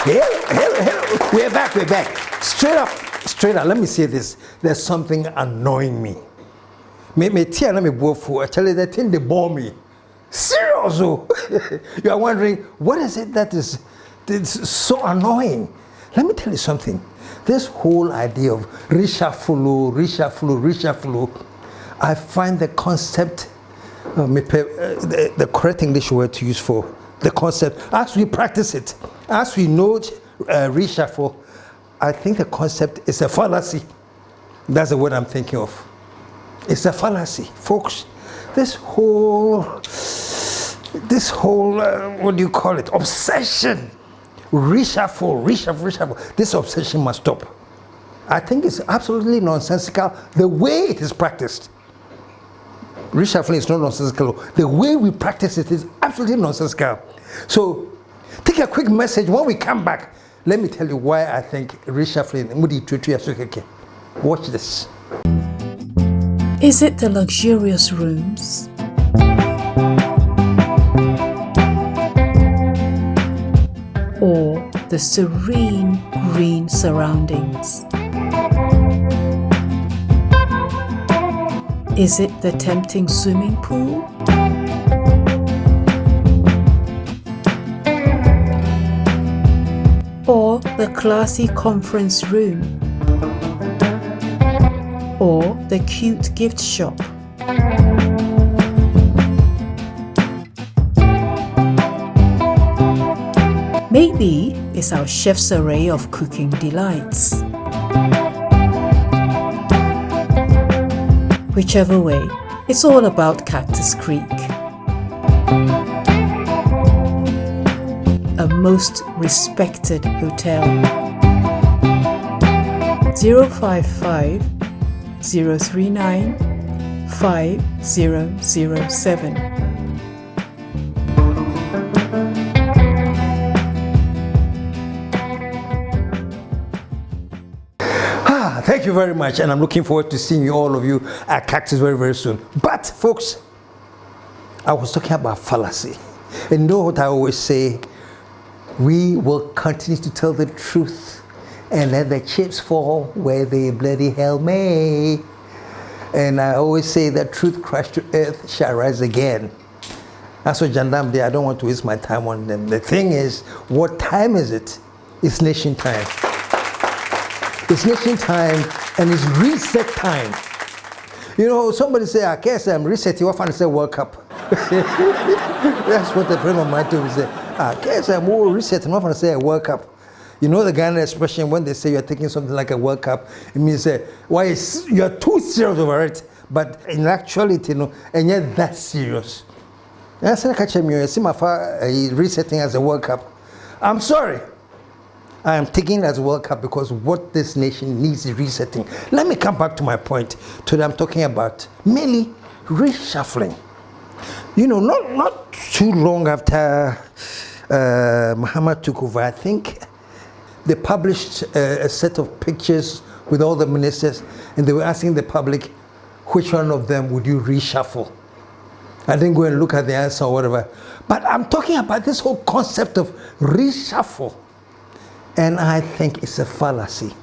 Hello. We're back. Straight up. Let me say this. There's something annoying me. Me tea and me bofu. Actually, that thing they bore me. Serious. You are wondering what is it that is so annoying? Let me tell you something. This whole idea of reshuffle. I find the concept, the correct English word to use for the concept, as we practice it, as we know reshuffle, I think the concept is a fallacy. That's the word I'm thinking of. It's a fallacy, folks. This whole, what do you call it? Obsession. Reshuffle. This obsession must stop. I think it's absolutely nonsensical the way it is practiced. Reshuffling is not nonsensical. The way we practice it is absolutely nonsensical. So, take a quick message. When we come back, let me tell you why I think reshuffling. Watch this. Is it the luxurious rooms? Or the serene green surroundings? Is it the tempting swimming pool? Or the classy conference room? Or the cute gift shop? Maybe it's our chef's array of cooking delights. Whichever way, it's all about Cactus Creek. A most respected hotel. 055 039 5007. Thank you very much, and I'm looking forward to seeing all of you at Cactus very, very soon. But, folks, I was talking about fallacy. And you know what I always say? We will continue to tell the truth and let the chips fall where they bloody hell may. And I always say that truth crushed to earth shall rise again. That's what Jandam did. I don't want to waste my time on them. The thing is, what time is it? It's nation time. It's nation time and it's reset time. You know, somebody say, I guess I'm resetting. What fun say World Cup? That's what the friend of mine told me. Say, I guess I'm more resetting. What fun say a World Cup? You know the Ghana expression when they say you're taking something like a World Cup, it means why you're too serious over it. But in actuality, you know, and yet that's serious. And I said, catch me. See my father resetting as a World Cup. I'm sorry. I am taking it as a World Cup because what this nation needs is resetting. Let me come back to my point. Today I'm talking about mainly reshuffling. You know, not too long after Muhammad took over, I think they published a set of pictures with all the ministers, and they were asking the public which one of them would you reshuffle. I didn't go and look at the answer or whatever. But I'm talking about this whole concept of reshuffle. And I think it's a fallacy.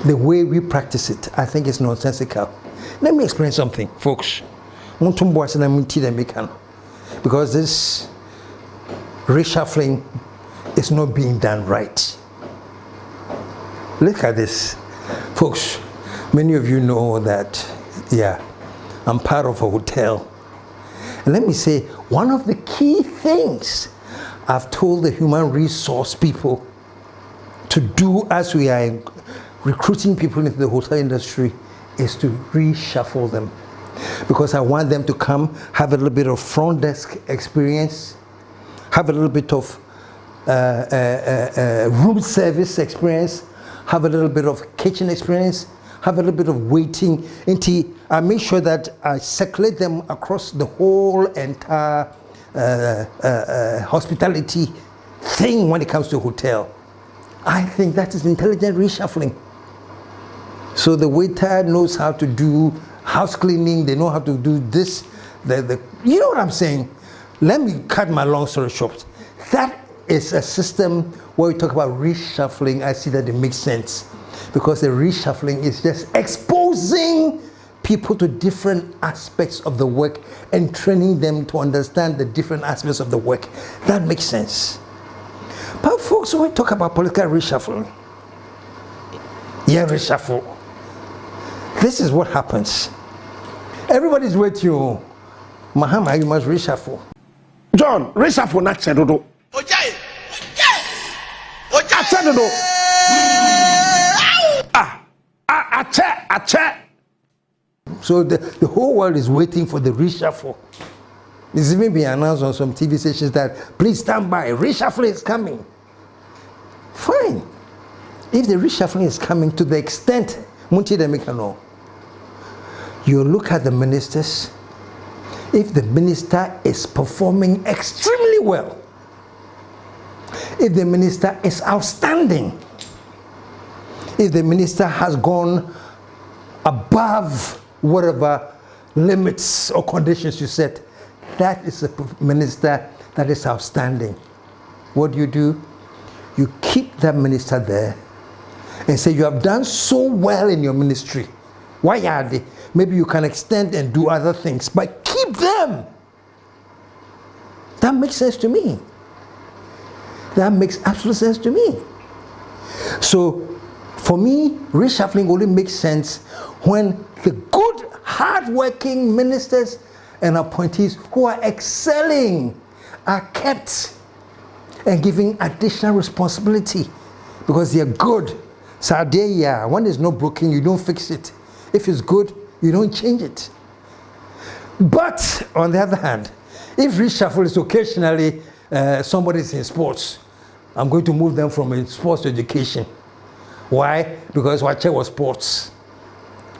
The way we practice it, I think it's nonsensical. Let me explain something, folks. Because this reshuffling is not being done right. Look at this. Folks, many of you know that, yeah, I'm part of a hotel. And let me say, one of the key things I've told the human resource people to do as we are recruiting people into the hotel industry is to reshuffle them. Because I want them to come, have a little bit of front desk experience, have a little bit of room service experience, have a little bit of kitchen experience, have a little bit of waiting until I make sure that I circulate them across the whole entire hospitality thing when it comes to a hotel. I think that is intelligent reshuffling. So the waiter knows how to do house cleaning, they know how to do this. You know what I'm saying? Let me cut my long story short. That is a system where we talk about reshuffling. I see that it makes sense because the reshuffling is just exposing people to different aspects of the work and training them to understand the different aspects of the work. That makes sense. But folks, when we talk about political reshuffling, reshuffle. This is what happens. Everybody's with you. Mahama, you must reshuffle. John, reshuffle not Chedodo. So the whole world is waiting for the reshuffle. It's even been announced on some TV stations that please stand by, reshuffle is coming. Fine. If the reshuffling is coming to the extent, you look at the ministers. If the minister is performing extremely well, if the minister is outstanding, if the minister has gone above whatever limits or conditions you set, that is a minister that is outstanding. What do? You keep that minister there and say, you have done so well in your ministry. Why are they? Maybe you can extend and do other things, but keep them. That makes sense to me. That makes absolute sense to me. So, for me, reshuffling only makes sense when the good, hard-working ministers and appointees who are excelling are kept and given additional responsibility because they are good. So when there's no broken, you don't fix it. If it's good, you don't change it. But on the other hand, if reshuffle is occasionally somebody's in sports, I'm going to move them from sports to education. Why? Because Wache was sports.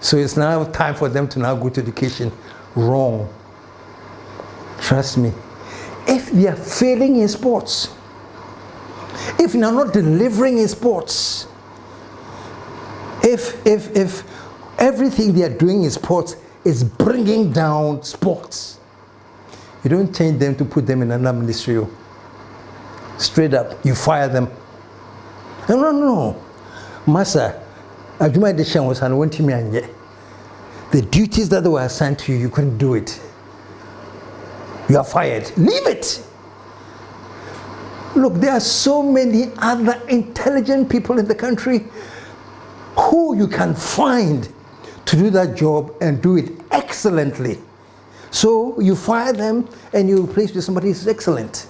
So it's now time for them to now go to education. Wrong. Trust me. If they are failing in sports, if they are not delivering in sports, if everything they are doing in sports is bringing down sports, you don't change them to put them in another ministry. Straight up, you fire them. No. Massa, the duties that were assigned to you, you couldn't do it. You are fired. Leave it. Look, there are so many other intelligent people in the country who you can find to do that job and do it excellently. So you fire them and you replace with somebody who's excellent.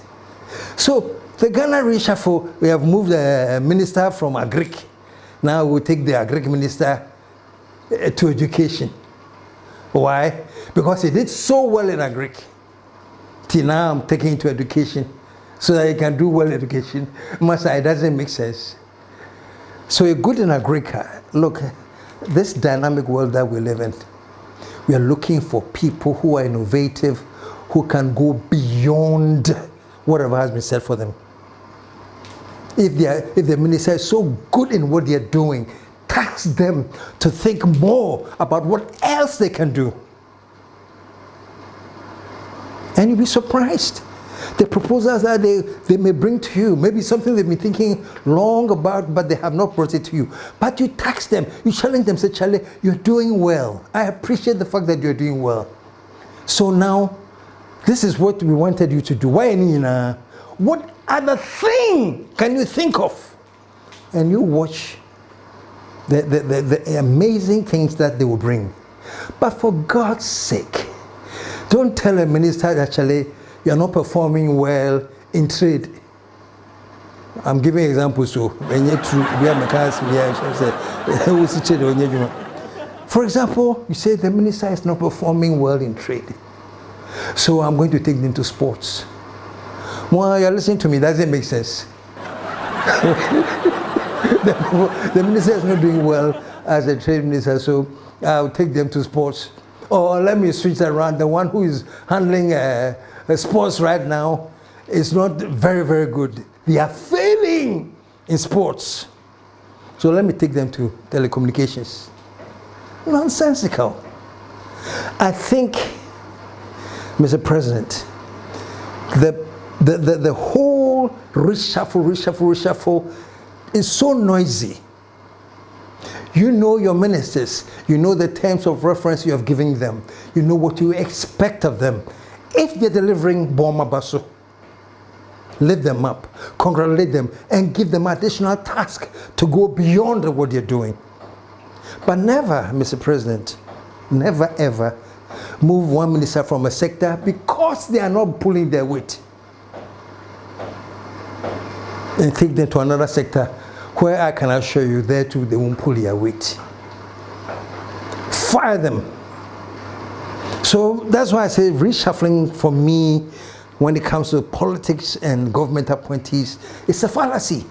So the Ghana reshuffle, we have moved the minister from Agric. Now we'll take the Agric minister to education. Why? Because he did so well in Agric. Till now I'm taking him to education so that he can do well in education. Master, it doesn't make sense. So you're good in Agric. Look, this dynamic world that we live in, we are looking for people who are innovative, who can go beyond whatever has been said for them. If the minister is so good in what they are doing, tax them to think more about what else they can do. And you'll be surprised. The proposals that they may bring to you, maybe something they've been thinking long about, but they have not brought it to you. But you tax them, you challenge them, say, Charlie, you're doing well. I appreciate the fact that you're doing well. So now, this is what we wanted you to do. Why, Nina? What other thing can you think of? And you watch the amazing things that they will bring. But for God's sake, don't tell a minister that actually you're not performing well in trade. I'm giving examples so for example, you say the minister is not performing well in trade. So I'm going to take them to sports. Well, you're listening to me, doesn't make sense. The minister is not doing well as a trade minister, so I'll take them to sports. Or let me switch that around. The one who is handling sports right now is not very, very good. They are failing in sports. So let me take them to telecommunications. Nonsensical. I think, Mr. President, the whole whole reshuffle is so noisy. You know your ministers, you know the terms of reference you have given them, you know what you expect of them. If they're delivering Boma Basso, lift them up, congratulate them, and give them additional task to go beyond what they're doing. But never, Mr. President, never ever move one minister from a sector because they are not pulling their weight and take them to another sector where I can assure you there too they won't pull their weight. Fire them. So that's why I say reshuffling for me when it comes to politics and government appointees, it's a fallacy.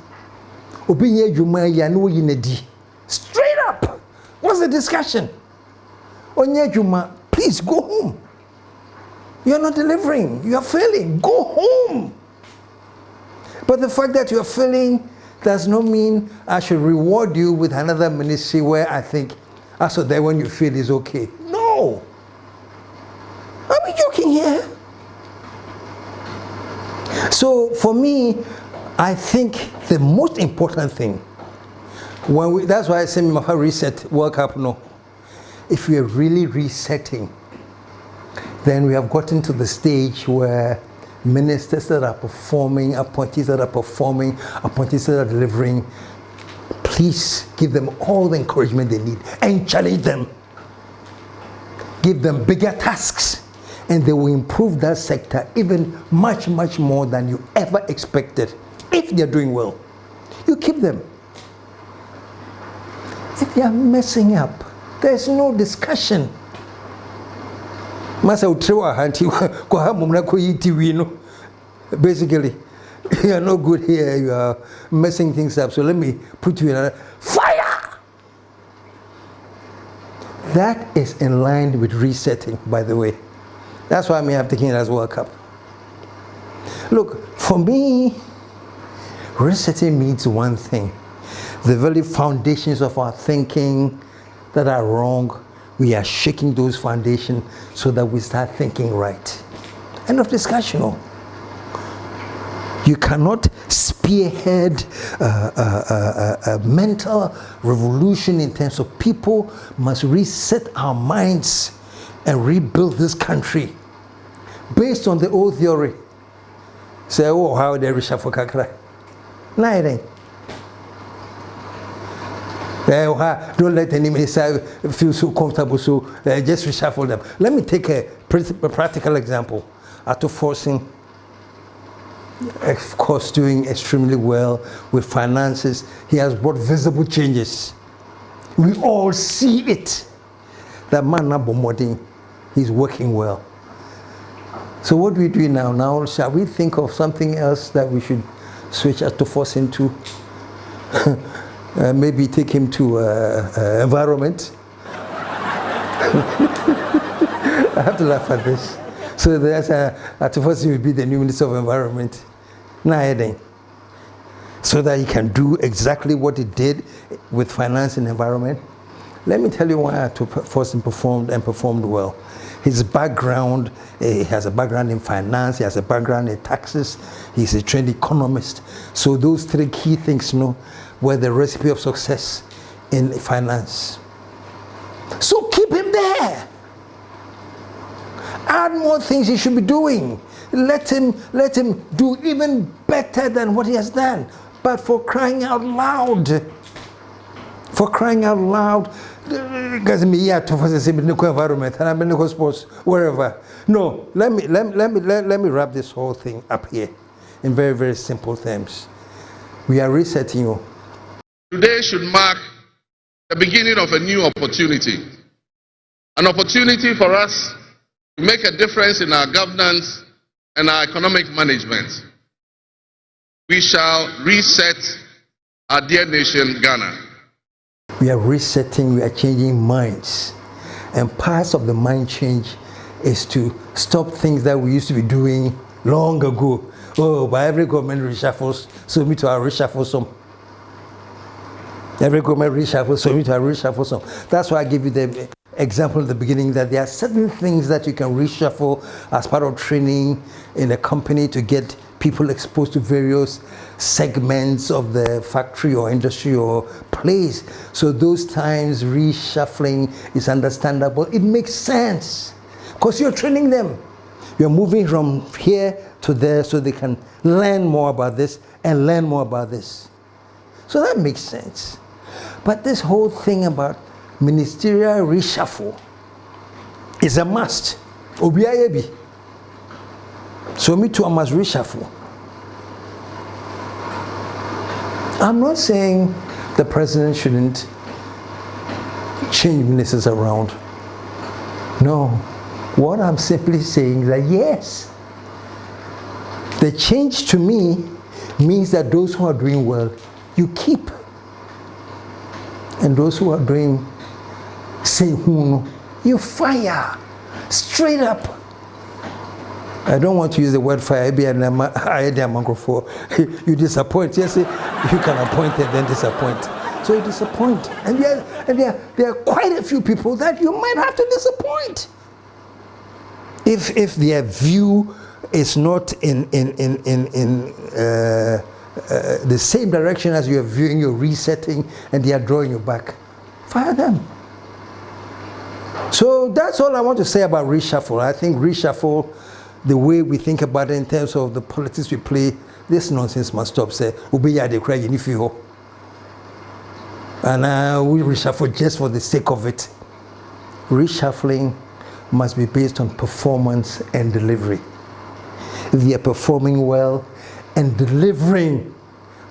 Straight up. What's the discussion? Please go home. You're not delivering. You are failing. Go home. But the fact that you're failing does not mean I should reward you with another ministry where I think, so that when you fail is okay. No. Are we joking here? So for me, I think the most important thing, that's why I say my reset, work up, no. If we are really resetting, then we have gotten to the stage where ministers that are performing, appointees that are performing, appointees that are delivering, please give them all the encouragement they need and challenge them. Give them bigger tasks and they will improve that sector even much, much more than you ever expected. If they're doing well, you keep them. If they are messing up, there's no discussion. Basically, you are not good here, you are messing things up, so let me put you in a fire. That is in line with resetting, by the way. That's why I may have taken it as World Cup. Look, for me, resetting means one thing. The very foundations of our thinking that are wrong, we are shaking those foundations so that we start thinking right. End of discussion. You cannot spearhead a mental revolution in terms of people must reset our minds and rebuild this country based on the old theory. Say, oh, how they reshuffle kakra. Nah, it ain't. Don't let any minister feel so comfortable, so just reshuffle them. Let me take a practical example. After forcing, of course, doing extremely well with finances, he has brought visible changes. We all see it. That man, Nabomoding, he's working well. So what do we do now? Now, shall we think of something else that we should switch to force into? Maybe take him to environment. I have to laugh at this. So there's to force him to be the new Minister of Environment. So that he can do exactly what he did with finance and environment. Let me tell you why to force him performed well. His background, he has a background in finance, he has a background in taxes, he's a trained economist. So those three key things, were the recipe of success in finance. So keep him there. Add more things he should be doing. Let him do even better than what he has done. But for crying out loud, because me to force environment and I'm in the sports wherever. No, let me wrap this whole thing up here in very, very simple terms. We are resetting you. Today should mark the beginning of a new opportunity. An opportunity for us to make a difference in our governance and our economic management. We shall reset our dear nation, Ghana. We are resetting, we are changing minds. And parts of the mind change is to stop things that we used to be doing long ago. Oh, by every government reshuffles, so me to our reshuffle some. Every government reshuffles, so me to our reshuffle some. That's why I give you the example at the beginning that there are certain things that you can reshuffle as part of training in a company to get people exposed to various segments of the factory or industry or place. So those times reshuffling is understandable. It makes sense because you're training them. You're moving from here to there so they can learn more about this and learn more about this. So that makes sense. But this whole thing about ministerial reshuffle is a must. Obiayebi. So me too, I must reshuffle. I'm not saying the president shouldn't change ministers around. No. What I'm simply saying is that yes, the change to me means that those who are doing well, you keep. And those who are doing you fire. Straight up. I don't want to use the word fire. You disappoint. Yes, you can appoint and then disappoint. So you disappoint. And there are quite a few people that you might have to disappoint. If their view is not in the same direction as you're viewing, you're resetting, and they are drawing you back, fire them. So that's all I want to say about reshuffle. I think reshuffle, the way we think about it in terms of the politics we play, this nonsense must stop. Say, and we reshuffle just for the sake of it. Reshuffling must be based on performance and delivery. If they are performing well and delivering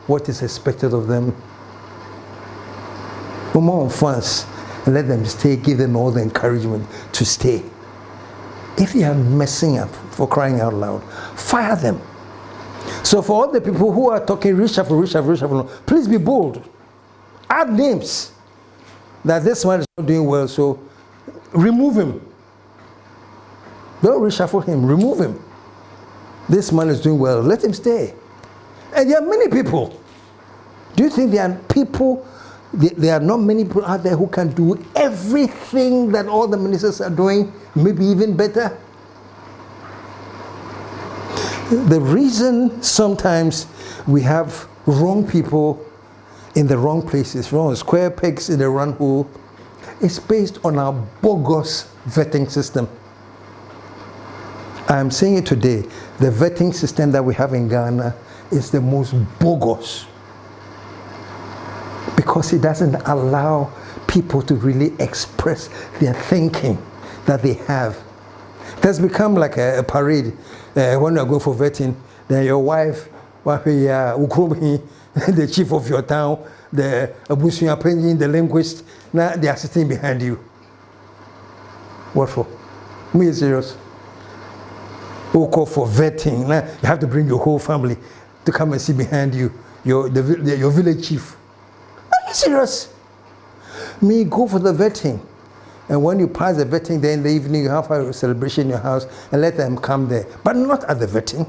what is expected of them, no more fans, and let them stay, give them all the encouragement to stay. If they are messing up, for crying out loud, fire them. So for all the people who are talking reshuffle, please be bold. Add names that this one is not doing well, so remove him. Don't reshuffle him, remove him. This man is doing well, let him stay. And there are many people. Do you think there are people, there are not many people out there who can do everything that all the ministers are doing, maybe even better? The reason sometimes we have wrong people in the wrong places, wrong square pegs in the round hole, is based on our bogus vetting system. I'm saying it today, the vetting system that we have in Ghana is the most bogus because it doesn't allow people to really express their thinking that they have. It has become like a parade. When you go for vetting, then your wife, the chief of your town, the Abusuya Penyin, the linguist, now they are sitting behind you. What for? Me is serious. Who call for vetting? Now you have to bring your whole family to come and sit behind you, your village chief. Are you serious? Me go for the vetting, and when you pass the vetting, then in the evening you have a celebration in your house and let them come there, but not at the vetting.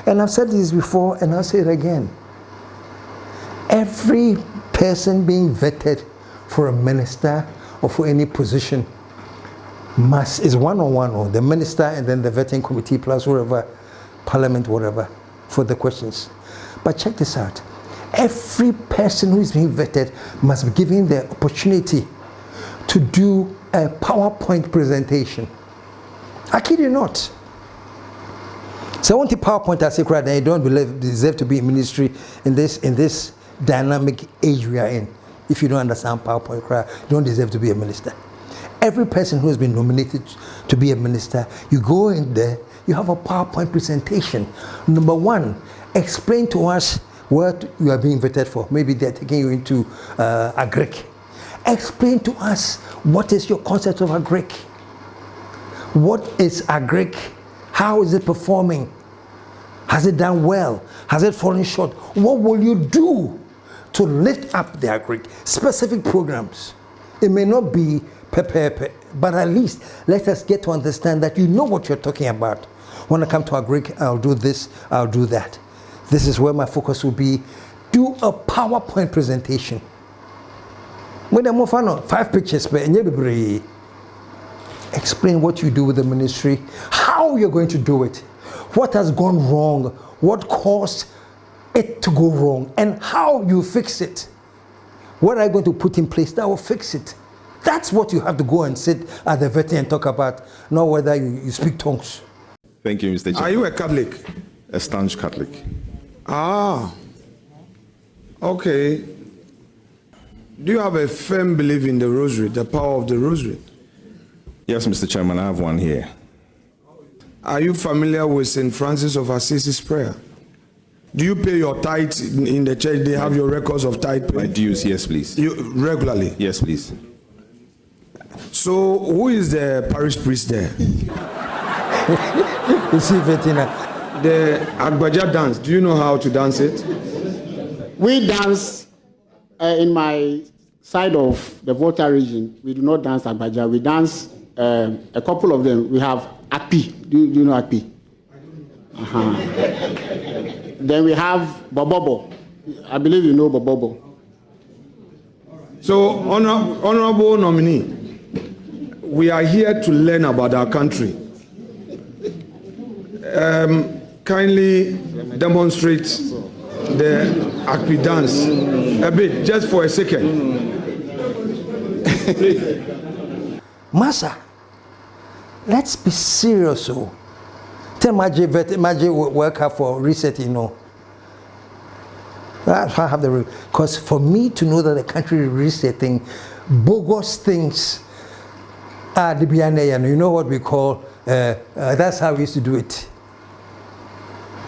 And I've said this before, and I'll say it again. Every person being vetted for a minister or for any position is one-on-one, or the minister and then the vetting committee plus whatever, parliament, whatever, for the questions. But check this out. Every person who is being vetted must be given the opportunity to do a PowerPoint presentation. I kid you not. So I want the PowerPoint I say, right now, you don't deserve to be in ministry in this dynamic age we are in. If you don't understand PowerPoint, you don't deserve to be a minister. Every person who has been nominated to be a minister, you go in there, you have a PowerPoint presentation. Number one, explain to us what you are being vetted for. Maybe they're taking you into agric. Explain to us what is your concept of agric. What is agric? How is it performing? Has it done well? Has it fallen short? What will you do to lift up the agric? Specific programs. It may not be but at least let us get to understand that you know what you're talking about. When I come to agric, I'll do this, I'll do that. This is where my focus will be. Do a PowerPoint presentation. When I'm 5 pictures, explain what you do with the ministry, how you're going to do it, what has gone wrong, what caused it to go wrong, and how you fix it. What are you going to put in place that will fix it? That's what you have to go and sit at the vetting and talk about, not whether you speak tongues. Thank you, Mr. Chair. Are you a Catholic? A staunch Catholic. Ah, okay. Do you have a firm belief in the rosary, the power of the rosary? Yes, Mr. Chairman, I have one here. Are you familiar with St. Francis of Assisi's prayer? Do you pay your tithe in the church? They have your records of tithe My pay? dues, yes, please. You regularly? Yes, please. So who is the parish priest there? You see, Bettina, The Agbaja dance, do you know how to dance it? We dance in my side of the Volta region. We do not dance Agbaja. We dance a couple of them. We have Akpi. Do you know Akpi? Then we have Bobobo. I believe you know Bobobo. So, honorable nominee, we are here to learn about our country. Kindly demonstrate the Akpi dance a bit, just for a second. Massa, let's be serious. Oh. Tell Maji work out for reset, you know. That's why I have the, because for me to know that the country is resetting, bogus things are the BNA, and you know what we call, that's how we used to do it.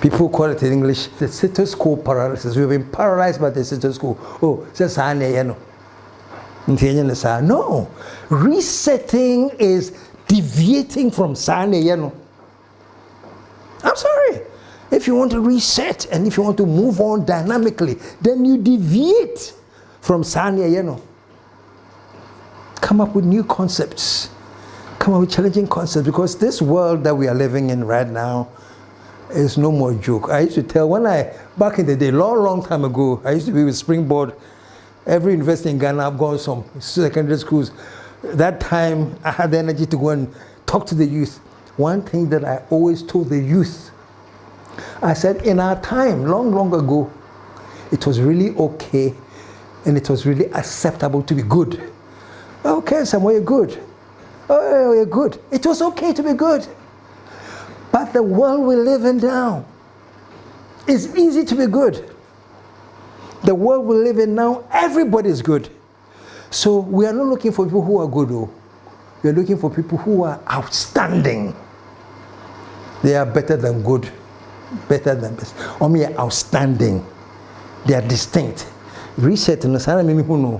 People call it in English the status quo paralysis. We've been paralyzed by the status quo. Oh, just no. Resetting is deviating from Sane. I'm sorry. If you want to reset and if you want to move on dynamically, then you deviate from Sane. Come up with new concepts. Come up with challenging concepts, because this world that we are living in right now is no more joke. I used to tell, back in the day, long time ago, I used to be with Springboard. Every university in Ghana, I've gone some secondary schools. That time, I had the energy to go and talk to the youth. One thing that I always told the youth, I said, in our time, long ago, it was really okay and it was really acceptable to be good. Okay, somewhere you're good. Oh, you're good. It was okay to be good. But the world we live in now, it's easy to be good. The world we live in now, everybody is good. So we are not looking for people who are good, though. We are looking for people who are outstanding. They are better than good, better than best. Only outstanding. They are distinct. Reset in the.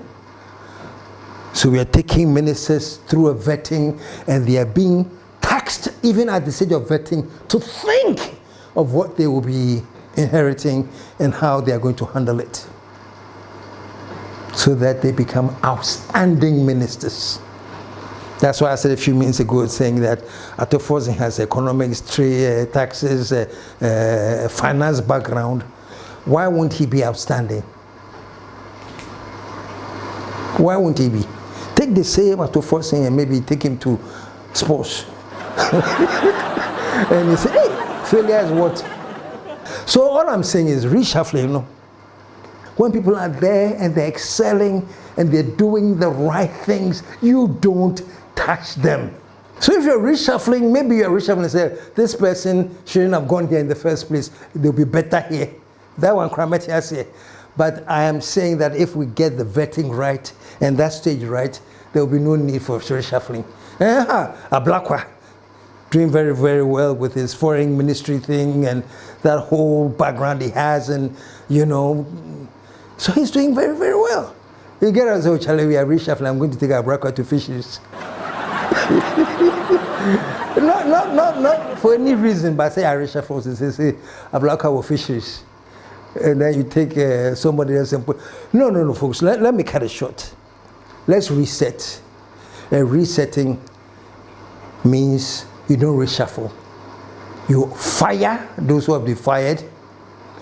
So we are taking ministers through a vetting, and they are being taxed, even at the stage of vetting, to think of what they will be inheriting and how they are going to handle it, so that they become outstanding ministers. That's why I said a few minutes ago, saying that Atoforzen has economics, trade, taxes, finance background. Why won't he be outstanding? Why won't he be? Take the same Atoforzen and maybe take him to sports. And you say, hey, failure is what? So all I'm saying is reshuffling, When people are there and they're excelling and they're doing the right things, you don't touch them. So if you're reshuffling, maybe you're reshuffling and say, this person shouldn't have gone here in the first place. They'll be better here. That one, Krameti, I say. But I am saying that if we get the vetting right and that stage right, there will be no need for reshuffling. A black one doing very, very well with his foreign ministry thing and that whole background he has, and so he's doing very, very well. You get us, Charlie, we are reshuffling. I'm going to take a bracket to fisheries. not for any reason, but say I reshuffle and say a black with fisheries. And then you take somebody else and put. No, folks, let me cut it short. Let's reset. And resetting means you don't reshuffle. You fire those who have been fired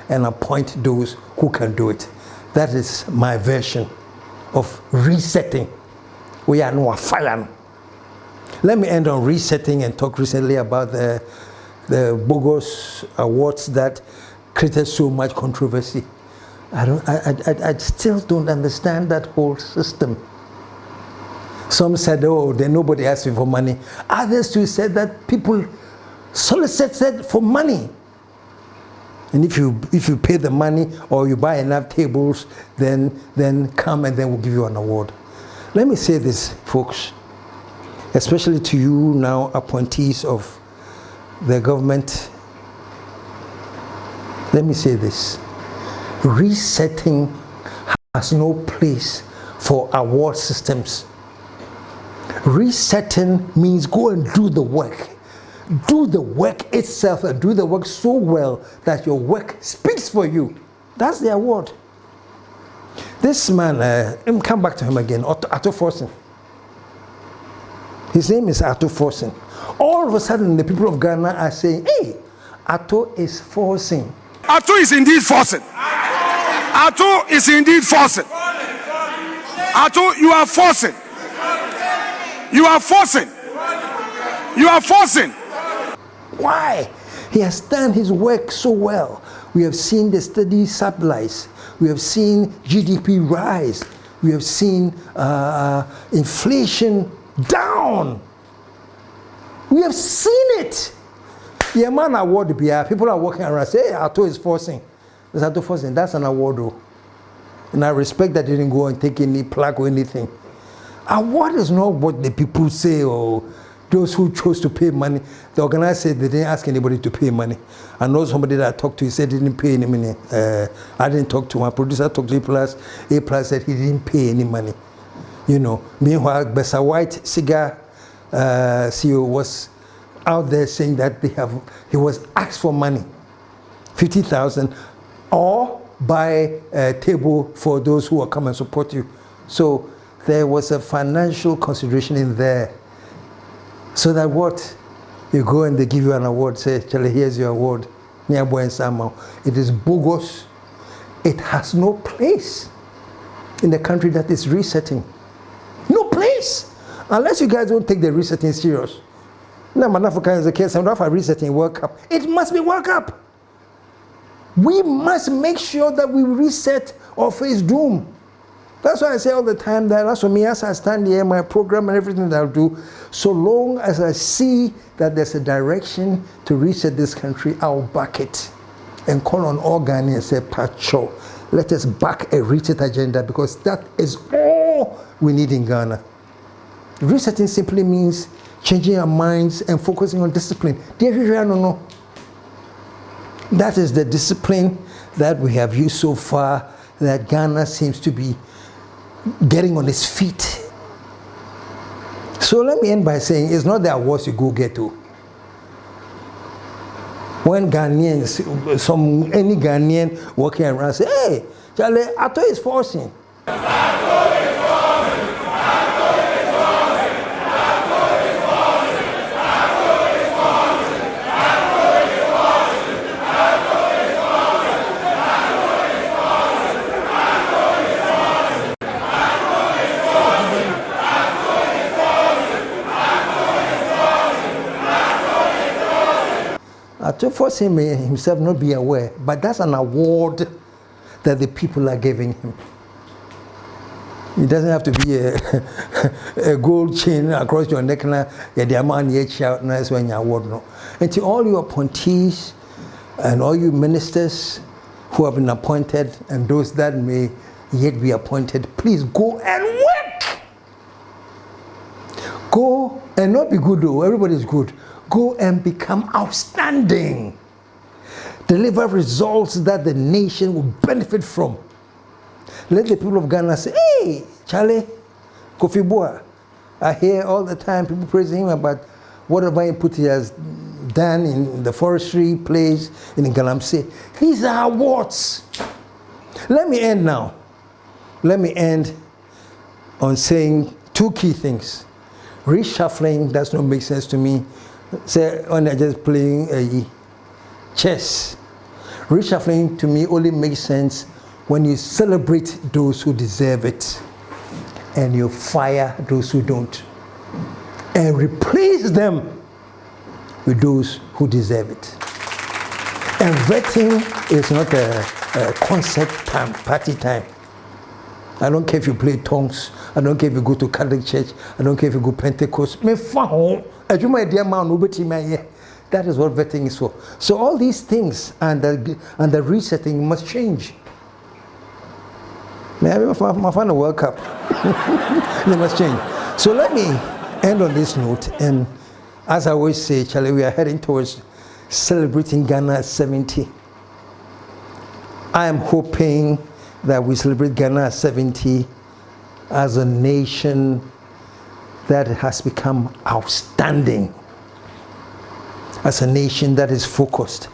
and appoint those who can do it. That is my version of resetting. We are no fire. Let me end on resetting and talk recently about the the bogus awards that created so much controversy. I still don't understand that whole system. Some said, oh, then nobody asked you for money. Others too said that people solicited for money. And if you pay the money or you buy enough tables, then come and then we'll give you an award. Let me say this, folks, especially to you now appointees of the government. Let me say this. Resetting has no place for award systems. Resetting means go and do the work. Do the work itself and do the work so well that your work speaks for you. That's the award. This man, let me come back to him again, Atto Forson. His name is Atto Forson. All of a sudden, the people of Ghana are saying, hey, Atto is forcing. Atto is indeed forcing. Atto is indeed forcing. Atto, you are forcing. You are forcing. You are forcing. Why? He has done his work so well. We have seen the steady stabilize. We have seen GDP rise. We have seen inflation down. We have seen it. The man award people are walking around say, hey, Atto is forcing. It's Atto forcing. That's an award though. And I respect that you didn't go and take any plaque or anything. Award is not what the people say or those who chose to pay money. The organizer said they didn't ask anybody to pay money. I know somebody that I talked to, he said he didn't pay any money. I didn't talk to my producer, talked to A Plus said he didn't pay any money. You know, meanwhile, Bessa White Cigar CEO was out there saying that he was asked for money, 50,000, or buy a table for those who will come and support you. So there was a financial consideration in there. So that what? You go and they give you an award, say, Charlie, here's your award. It is bogus. It has no place in the country that is resetting. No place. Unless you guys don't take the resetting serious. Now, Manafrica is the KSM, if I resetting World Cup, it must be World Cup. We must make sure that we reset or face doom. That's why I say all the time that that's for me, as I stand here, my program and everything that I'll do, so long as I see that there's a direction to reset this country, I'll back it and call on all Ghanaians and say, Pacho, let us back a reset agenda because that is all we need in Ghana. Resetting simply means changing our minds and focusing on discipline. I don't know. That is the discipline that we have used so far that Ghana seems to be getting on its feet. So let me end by saying it's not the awards you go get to. When Ghanaians, any Ghanaian walking around say, hey, Charlie, Atto is forcing. Atto Forson may himself not be aware, but that's an award that the people are giving him. It doesn't have to be a gold chain across your neck now. The amount you shout nice when you award no. And to all your appointees and all you ministers who have been appointed and those that may yet be appointed, please go and work. Go and not be good though. Everybody's good. Go and become outstanding. Deliver results that the nation will benefit from. Let the people of Ghana say, hey, Charlie, Kofi Boa. I hear all the time people praising him about whatever input he has done in the forestry place in Galamsey. These are awards. Let me end now. Let me end on saying two key things. Reshuffling does not make sense to me. Say when they're just playing chess. Reshuffling to me only makes sense when you celebrate those who deserve it and you fire those who don't and replace them with those who deserve it. And vetting is not a concert time, party time. I don't care if you play tongues. I don't care if you go to Catholic church. I don't care if you go Pentecost. That is what vetting is for. So all these things and the resetting must change. My final World Cup. They must change. So let me end on this note. And as I always say, Charlie, we are heading towards celebrating Ghana 70. I am hoping that we celebrate Ghana 70 as a nation that has become outstanding, as a nation that is focused,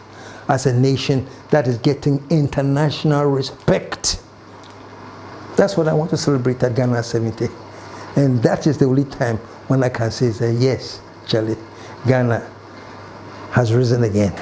as a nation that is getting international respect. That's what I want to celebrate at Ghana 70. And that is the only time when I can say that, yes, Charlie, Ghana has risen again.